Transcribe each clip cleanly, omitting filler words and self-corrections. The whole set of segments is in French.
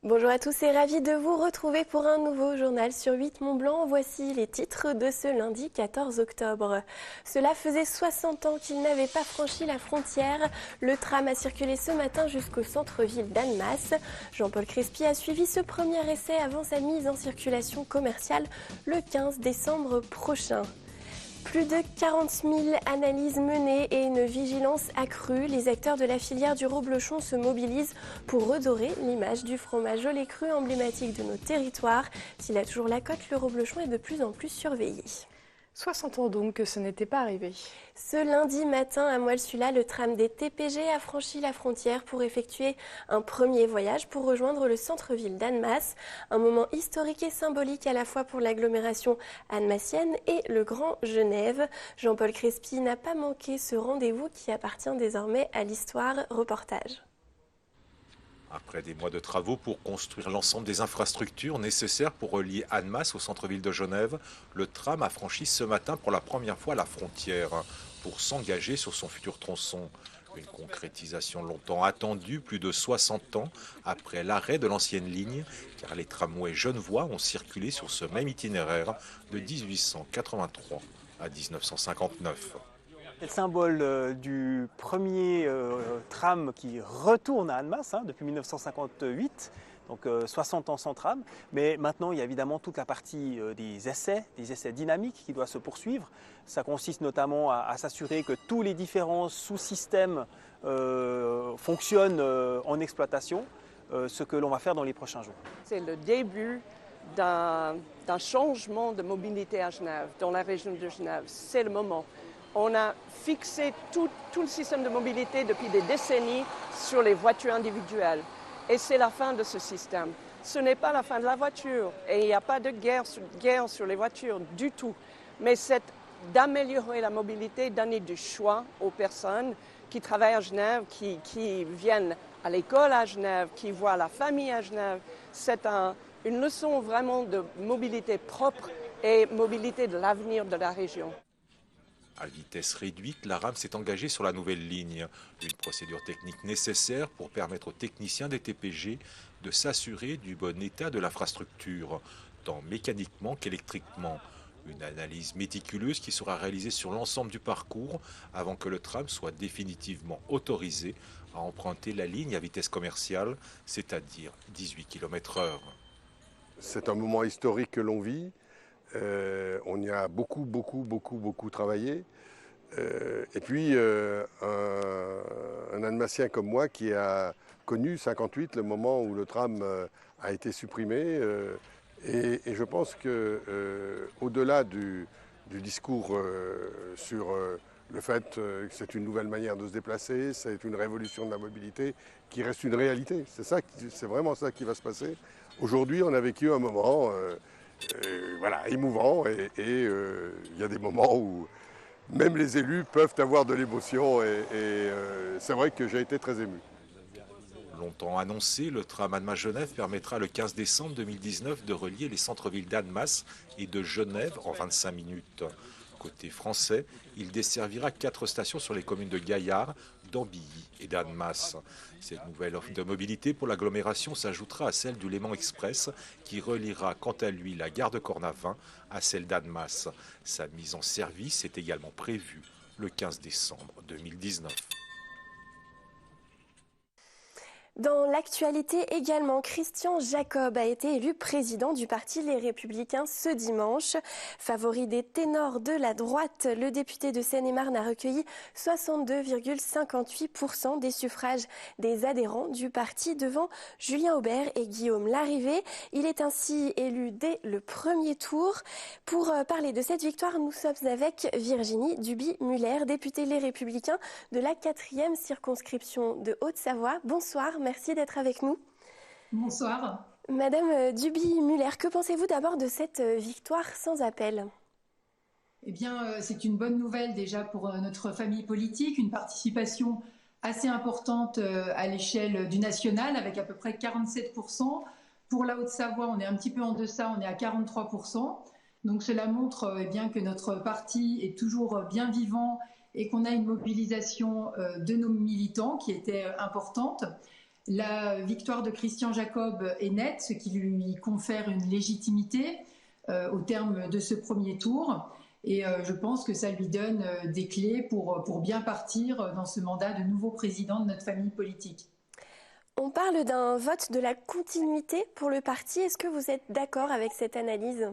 Bonjour à tous et ravi de vous retrouver pour un nouveau journal sur 8 Mont-Blanc. Voici les titres de ce lundi 14 octobre. Cela faisait 60 ans qu'il n'avait pas franchi la frontière. Le tram a circulé ce matin jusqu'au centre-ville d'Annemasse. Jean-Paul Crespi a suivi ce premier essai avant sa mise en circulation commerciale le 15 décembre prochain. Plus de 40 000 analyses menées et une vigilance accrue. Les acteurs de la filière du reblochon se mobilisent pour redorer l'image du fromage au lait cru emblématique de nos territoires. S'il a toujours la cote, le reblochon est de plus en plus surveillé. 60 ans donc que ce n'était pas arrivé. Ce lundi matin, à Moelle-Sula, le tram des TPG a franchi la frontière pour effectuer un premier voyage pour rejoindre le centre-ville d'Annemasse. Un moment historique et symbolique à la fois pour l'agglomération annemassienne et le Grand Genève. Jean-Paul Crespi n'a pas manqué ce rendez-vous qui appartient désormais à l'histoire. Reportage. Après des mois de travaux pour construire l'ensemble des infrastructures nécessaires pour relier Annemasse au centre-ville de Genève, le tram a franchi ce matin pour la première fois la frontière pour s'engager sur son futur tronçon. Une concrétisation longtemps attendue, plus de 60 ans après l'arrêt de l'ancienne ligne, car les tramways genevois ont circulé sur ce même itinéraire de 1883 à 1959. C'est le symbole du premier tram qui retourne à Annemasse depuis 1958, donc 60 ans sans tram. Mais maintenant, il y a évidemment toute la partie des essais dynamiques qui doivent se poursuivre. Ça consiste notamment à s'assurer que tous les différents sous-systèmes fonctionnent en exploitation, ce que l'on va faire dans les prochains jours. C'est le début d'un changement de mobilité à Genève, dans la région de Genève. C'est le moment. On a fixé tout le système de mobilité depuis des décennies sur les voitures individuelles. Et c'est la fin de ce système. Ce n'est pas la fin de la voiture. Et il n'y a pas de guerre sur les voitures du tout. Mais c'est d'améliorer la mobilité, donner du choix aux personnes qui travaillent à Genève, qui viennent à l'école à Genève, qui voient la famille à Genève. C'est une leçon vraiment de mobilité propre et mobilité de l'avenir de la région. À vitesse réduite, la rame s'est engagée sur la nouvelle ligne. Une procédure technique nécessaire pour permettre aux techniciens des TPG de s'assurer du bon état de l'infrastructure, tant mécaniquement qu'électriquement. Une analyse méticuleuse qui sera réalisée sur l'ensemble du parcours avant que le tram soit définitivement autorisé à emprunter la ligne à vitesse commerciale, c'est-à-dire 18 km/h. C'est un moment historique que l'on vit. On y a beaucoup travaillé. Et puis, un Annemassien comme moi qui a connu 58, le moment où le tram a été supprimé. Et je pense qu'au-delà du discours sur le fait que c'est une nouvelle manière de se déplacer, c'est une révolution de la mobilité qui reste une réalité. C'est vraiment ça qui va se passer. Aujourd'hui, on a vécu un moment émouvant et il y a des moments où même les élus peuvent avoir de l'émotion et c'est vrai que j'ai été très ému. Longtemps annoncé, le tram Annemasse-Genève permettra le 15 décembre 2019 de relier les centres-villes d'Annemasse et de Genève en 25 minutes. Côté français, il desservira 4 stations sur les communes de Gaillard, d'Ambilly et d'Annemasse. Cette nouvelle offre de mobilité pour l'agglomération s'ajoutera à celle du Léman Express qui reliera quant à lui la gare de Cornavin à celle d'Annemasse. Sa mise en service est également prévue le 15 décembre 2019. Dans l'actualité également, Christian Jacob a été élu président du parti Les Républicains ce dimanche. Favori des ténors de la droite, le député de Seine-et-Marne a recueilli 62,58% des suffrages des adhérents du parti devant Julien Aubert et Guillaume Larrivé. Il est ainsi élu dès le premier tour. Pour parler de cette victoire, nous sommes avec Virginie Duby-Muller, députée Les Républicains de la 4e circonscription de Haute-Savoie. Bonsoir. Merci d'être avec nous. Bonsoir. Madame Duby-Muller, que pensez-vous d'abord de cette victoire sans appel ? Eh bien, c'est une bonne nouvelle déjà pour notre famille politique, une participation assez importante à l'échelle du national avec à peu près 47%. Pour la Haute-Savoie, on est un petit peu en deçà, on est à 43%. Donc cela montre bien que notre parti est toujours bien vivant et qu'on a une mobilisation de nos militants qui était importante. La victoire de Christian Jacob est nette, ce qui lui confère une légitimité au terme de ce premier tour. Et je pense que ça lui donne des clés pour bien partir dans ce mandat de nouveau président de notre famille politique. On parle d'un vote de la continuité pour le parti. Est-ce que vous êtes d'accord avec cette analyse ?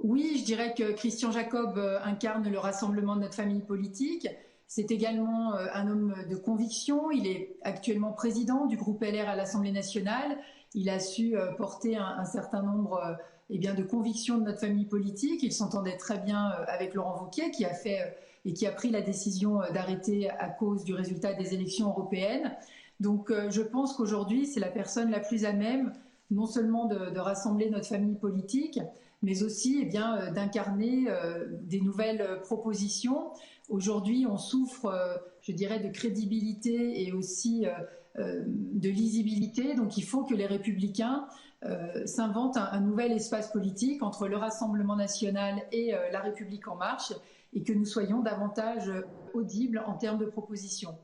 Oui, je dirais que Christian Jacob incarne le rassemblement de notre famille politique. C'est également un homme de conviction. Il est actuellement président du groupe LR à l'Assemblée nationale. Il a su porter un certain nombre de convictions de notre famille politique. Il s'entendait très bien avec Laurent Wauquiez qui a pris la décision d'arrêter à cause du résultat des élections européennes. Donc je pense qu'aujourd'hui, c'est la personne la plus à même non seulement de rassembler notre famille politique, mais aussi d'incarner des nouvelles propositions. Aujourd'hui, on souffre, je dirais, de crédibilité et aussi de lisibilité. Donc il faut que les Républicains s'inventent un nouvel espace politique entre le Rassemblement national et La République en marche et que nous soyons davantage audibles en termes de propositions.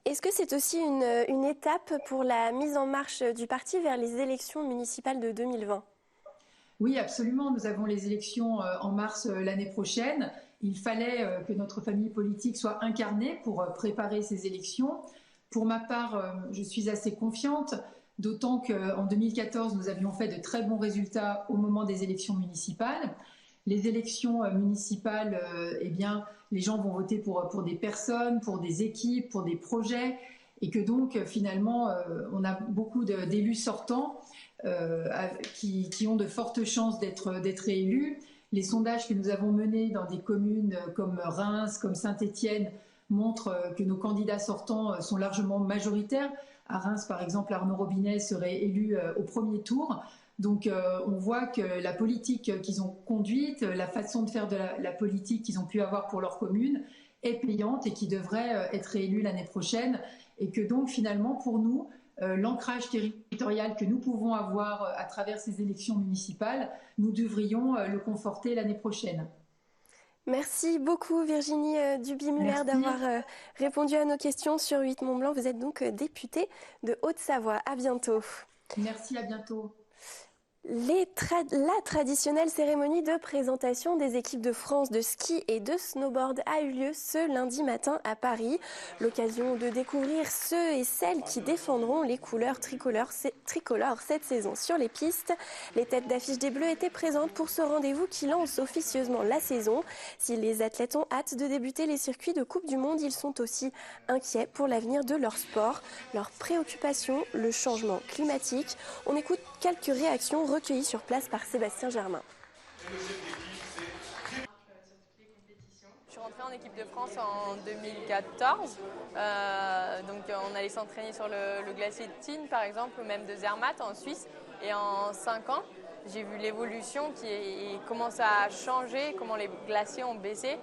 Est-ce que c'est aussi une étape pour la mise en marche du parti vers les élections municipales de 2020 ? Oui, absolument. Nous avons les élections en mars l'année prochaine. Il fallait que notre famille politique soit incarnée pour préparer ces élections. Pour ma part, je suis assez confiante, d'autant qu'en 2014, nous avions fait de très bons résultats au moment des élections municipales. Les élections municipales, les gens vont voter pour des personnes, pour des équipes, pour des projets, et que donc finalement, on a beaucoup d'élus sortants qui ont de fortes chances d'être réélus. Les sondages que nous avons menés dans des communes comme Reims, comme Saint-Étienne, montrent que nos candidats sortants sont largement majoritaires. À Reims, par exemple, Arnaud Robinet serait élu au premier tour. Donc on voit que la politique qu'ils ont conduite, la façon de faire de la politique qu'ils ont pu avoir pour leur commune est payante et qui devrait être réélue l'année prochaine. Et que donc finalement pour nous, l'ancrage territorial que nous pouvons avoir à travers ces élections municipales, nous devrions le conforter l'année prochaine. Merci beaucoup Virginie Duby-Muller d'avoir répondu à nos questions sur 8 Mont-Blanc. Vous êtes donc députée de Haute-Savoie. À bientôt. Merci, à bientôt. La traditionnelle cérémonie de présentation des équipes de France de ski et de snowboard a eu lieu ce lundi matin à Paris. L'occasion de découvrir ceux et celles qui défendront les couleurs tricolores cette saison sur les pistes. Les têtes d'affiche des Bleus étaient présentes pour ce rendez-vous qui lance officieusement la saison. Si les athlètes ont hâte de débuter les circuits de Coupe du Monde, ils sont aussi inquiets pour l'avenir de leur sport. Leur préoccupation, le changement climatique. On écoute quelques réactions recueillis sur place par Sébastien Germain. Je suis rentrée en équipe de France en 2014. Donc on allait s'entraîner sur le glacier de Tignes par exemple, ou même de Zermatt en Suisse. Et en 5 ans, j'ai vu l'évolution comment ça a changé, comment les glaciers ont baissé.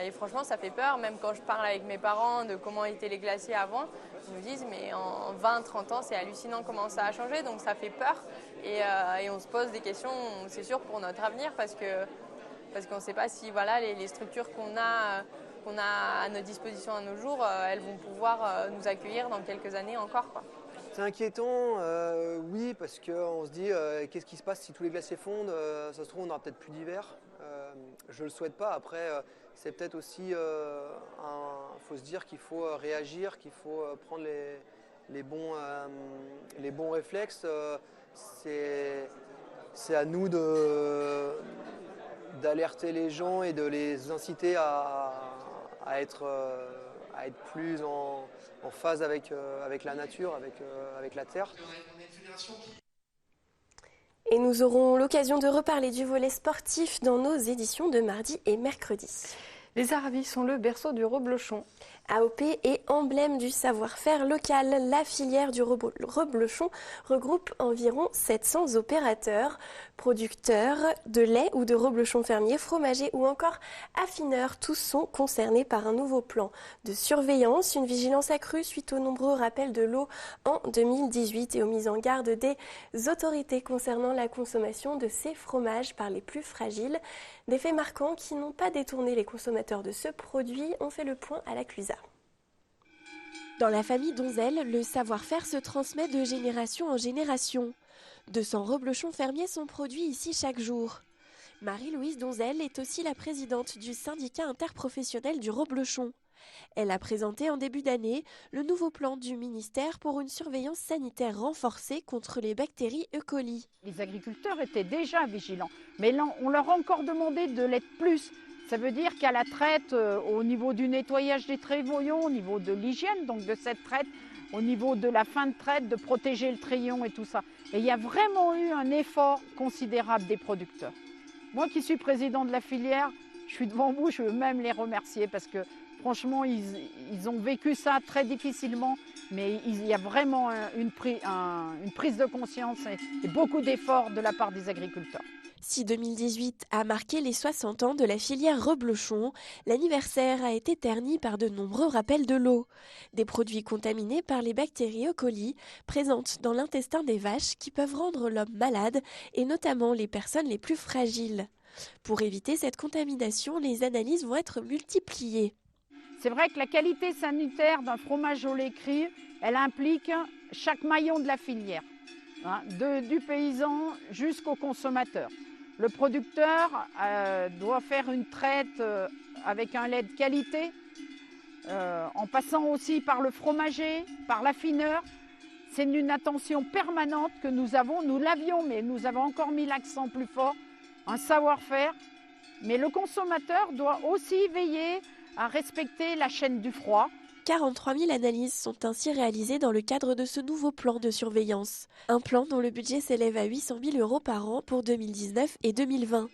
Et franchement, ça fait peur. Même quand je parle avec mes parents de comment étaient les glaciers avant, ils me disent mais en 20-30 ans, c'est hallucinant comment ça a changé. Donc ça fait peur. Et on se pose des questions, c'est sûr, pour notre avenir parce qu'on ne sait pas si les structures qu'on a à notre disposition à nos jours, elles vont pouvoir nous accueillir dans quelques années encore, quoi. C'est inquiétant, oui, parce qu'on se dit qu'est-ce qui se passe si tous les glaciers fondent, ça se trouve on n'aura peut-être plus d'hiver. Je ne le souhaite pas, après c'est peut-être aussi, faut se dire qu'il faut réagir, qu'il faut prendre les bons réflexes. C'est à nous d'alerter les gens et de les inciter à être plus en phase avec la nature, avec la terre. Et nous aurons l'occasion de reparler du volet sportif dans nos éditions de mardi et mercredi. Les Aravis sont le berceau du reblochon. AOP est emblème du savoir-faire local. La filière du reblochon regroupe environ 700 opérateurs, producteurs de lait ou de reblochon fermiers, fromagers ou encore affineurs. Tous sont concernés par un nouveau plan de surveillance, une vigilance accrue suite aux nombreux rappels de l'eau en 2018 et aux mises en garde des autorités concernant la consommation de ces fromages par les plus fragiles. Des faits marquants qui n'ont pas détourné les consommateurs de ce produit. On fait le point à la Clusa. Dans la famille Donzel, le savoir-faire se transmet de génération en génération. 200 reblochons fermiers sont produits ici chaque jour. Marie-Louise Donzel est aussi la présidente du syndicat interprofessionnel du reblochon. Elle a présenté en début d'année le nouveau plan du ministère pour une surveillance sanitaire renforcée contre les bactéries E. coli. Les agriculteurs étaient déjà vigilants, mais là, on leur a encore demandé de l'être plus. Ça veut dire qu'à la traite, au niveau du nettoyage des trayons, au niveau de l'hygiène, donc de cette traite, au niveau de la fin de traite, de protéger le trayon et tout ça. Et il y a vraiment eu un effort considérable des producteurs. Moi qui suis président de la filière, je suis devant vous, je veux même les remercier parce que franchement, ils ont vécu ça très difficilement, mais il y a vraiment une prise de conscience et beaucoup d'efforts de la part des agriculteurs. Si 2018 a marqué les 60 ans de la filière reblochon, l'anniversaire a été terni par de nombreux rappels de l'eau. Des produits contaminés par les bactéries E. coli présentes dans l'intestin des vaches qui peuvent rendre l'homme malade et notamment les personnes les plus fragiles. Pour éviter cette contamination, les analyses vont être multipliées. C'est vrai que la qualité sanitaire d'un fromage au lait cru, elle implique chaque maillon de la filière, du paysan jusqu'au consommateur. Le producteur doit faire une traite avec un lait de qualité, en passant aussi par le fromager, par l'affineur. C'est une attention permanente que nous avons. Nous l'avions, mais nous avons encore mis l'accent plus fort, un savoir-faire. Mais le consommateur doit aussi veiller à respecter la chaîne du froid. 43 000 analyses sont ainsi réalisées dans le cadre de ce nouveau plan de surveillance. Un plan dont le budget s'élève à 800 000 € par an pour 2019 et 2020.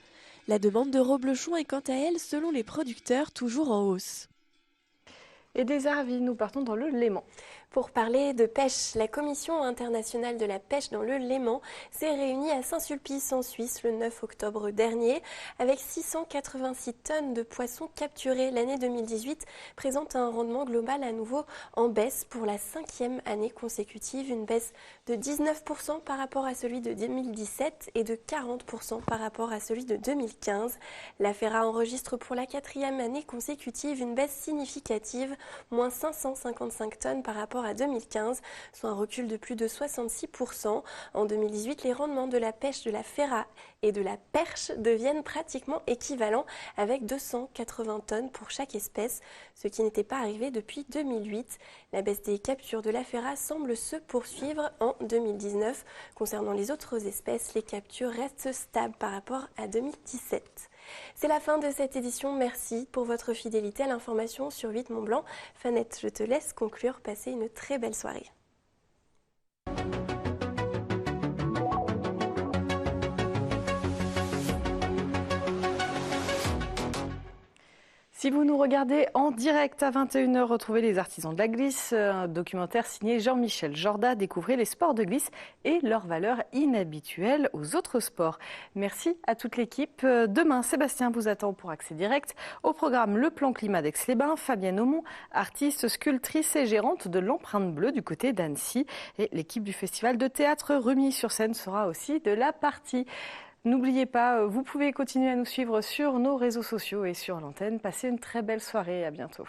La demande de reblochon est quant à elle, selon les producteurs, toujours en hausse. Et des Aravis, nous partons dans le Léman. Pour parler de pêche, la Commission internationale de la pêche dans le Léman s'est réunie à Saint-Sulpice en Suisse le 9 octobre dernier. Avec 686 tonnes de poissons capturés, l'année 2018 présente un rendement global à nouveau en baisse pour la 5e année consécutive. Une baisse de 19% par rapport à celui de 2017 et de 40% par rapport à celui de 2015. La FERA enregistre pour la 4e année consécutive une baisse significative, moins 555 tonnes par rapport à 2015, soit un recul de plus de 66%. En 2018, les rendements de la pêche de la FERA et de la perche deviennent pratiquement équivalents avec 280 tonnes pour chaque espèce, ce qui n'était pas arrivé depuis 2008. La baisse des captures de la FERA semble se poursuivre en 2019. Concernant les autres espèces, les captures restent stables par rapport à 2017. C'est la fin de cette édition. Merci pour votre fidélité à l'information sur 8 Mont-Blanc. Fanette, je te laisse conclure. Passez une très belle soirée. Si vous nous regardez en direct à 21h, retrouvez les artisans de la glisse, un documentaire signé Jean-Michel Jorda, découvrez les sports de glisse et leurs valeurs inhabituelles aux autres sports. Merci à toute l'équipe. Demain, Sébastien vous attend pour accès direct. Au programme, le plan climat d'Aix-les-Bains, Fabienne Aumont, artiste, sculptrice et gérante de l'Empreinte Bleue du côté d'Annecy. Et l'équipe du festival de théâtre Remis sur scène sera aussi de la partie. N'oubliez pas, vous pouvez continuer à nous suivre sur nos réseaux sociaux et sur l'antenne. Passez une très belle soirée, à bientôt.